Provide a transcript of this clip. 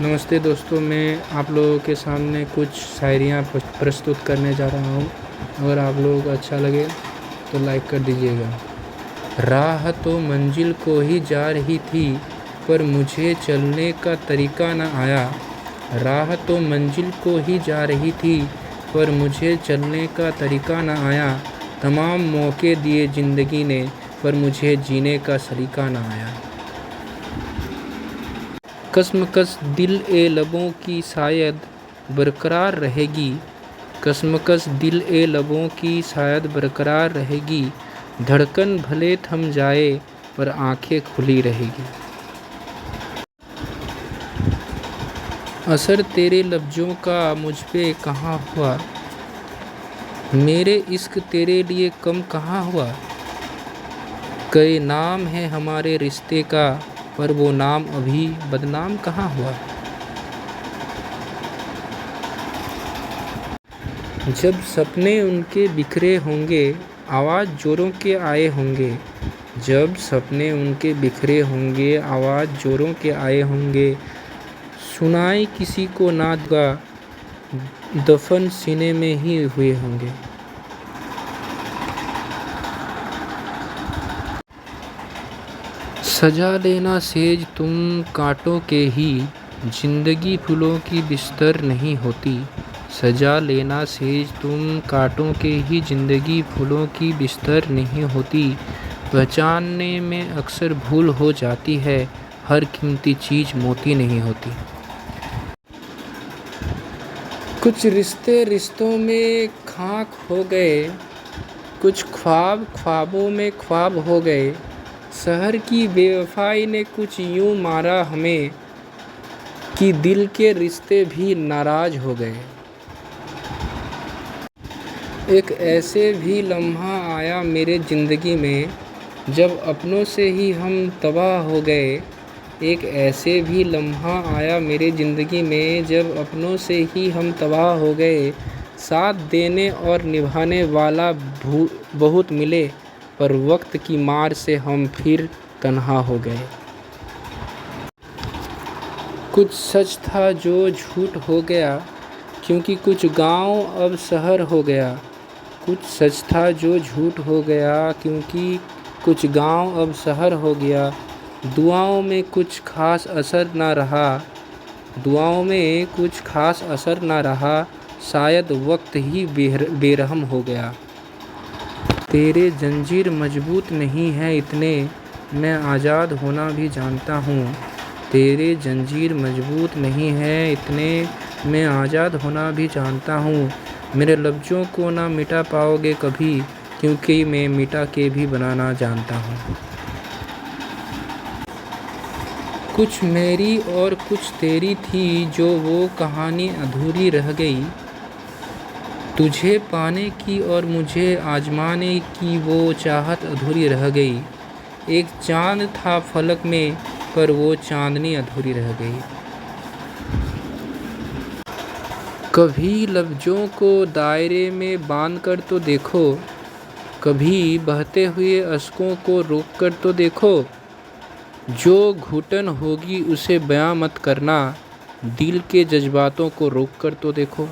नमस्ते दोस्तों, मैं आप लोगों के सामने कुछ शायरियाँ प्रस्तुत करने जा रहा हूँ। अगर आप लोगों को अच्छा लगे तो लाइक कर दीजिएगा। राह तो मंजिल को ही जा रही थी, पर मुझे चलने का तरीका न आया। राह तो मंजिल को ही जा रही थी, पर मुझे चलने का तरीका न आया। तमाम मौके दिए ज़िंदगी ने, पर मुझे जीने का सलीका न आया। कसमकस दिल ए लबों की शायद बरकरार रहेगी। कसमकस दिल ए लबों की शायद बरकरार रहेगी। धड़कन भले थम जाए, पर आंखें खुली रहेगी। असर तेरे लफ्ज़ों का मुझ पे कहाँ हुआ, मेरे इश्क तेरे लिए कम कहाँ हुआ। कई नाम है हमारे रिश्ते का, पर वो नाम अभी बदनाम कहाँ हुआ। जब सपने उनके बिखरे होंगे, आवाज़ जोरों के आए होंगे। जब सपने उनके बिखरे होंगे, आवाज़ जोरों के आए होंगे। सुनाई किसी को ना दूंगा, दफन सीने में ही हुए होंगे। सजा लेना सेज तुम कांटों के ही, जिंदगी फूलों की बिस्तर नहीं होती। सजा लेना सेज तुम कांटों के ही, जिंदगी फूलों की बिस्तर नहीं होती। पहचानने में अक्सर भूल हो जाती है, हर कीमती चीज़ मोती नहीं होती। कुछ रिश्ते रिश्तों में खाक हो गए, कुछ ख्वाब ख्वाबों में ख्वाब हो गए। शहर की बेवफाई ने कुछ यूं मारा हमें, कि दिल के रिश्ते भी नाराज हो गए। एक ऐसे भी लम्हा आया मेरे ज़िंदगी में, जब अपनों से ही हम तबाह हो गए। एक ऐसे भी लम्हा आया मेरे ज़िंदगी में, जब अपनों से ही हम तबाह हो गए। साथ देने और निभाने वाला बहुत मिले, पर वक्त की मार से हम फिर तन्हा हो गए। कुछ सच था जो झूठ हो गया, क्योंकि कुछ गांव अब शहर हो गया। कुछ सच था जो झूठ हो गया, क्योंकि कुछ गांव अब शहर हो गया। दुआओं में कुछ खास असर ना रहा, दुआओं में कुछ खास असर ना रहा। शायद वक्त ही बेरहम हो गया। तेरे जंजीर मजबूत नहीं है इतने, मैं आज़ाद होना भी जानता हूँ। तेरे जंजीर मजबूत नहीं है इतने, मैं आज़ाद होना भी जानता हूँ। मेरे लफ्ज़ों को ना मिटा पाओगे कभी, क्योंकि मैं मिटा के भी बनाना जानता हूँ। कुछ मेरी और कुछ तेरी थी, जो वो कहानी अधूरी रह गई। तुझे पाने की और मुझे आजमाने की वो चाहत अधूरी रह गई। एक चाँद था फलक में, पर वो चांदनी अधूरी रह गई। कभी लफ्ज़ों को दायरे में बांध कर तो देखो, कभी बहते हुए अश्कों को रोक कर तो देखो। जो घुटन होगी उसे बयां मत करना, दिल के जज्बातों को रोक कर तो देखो।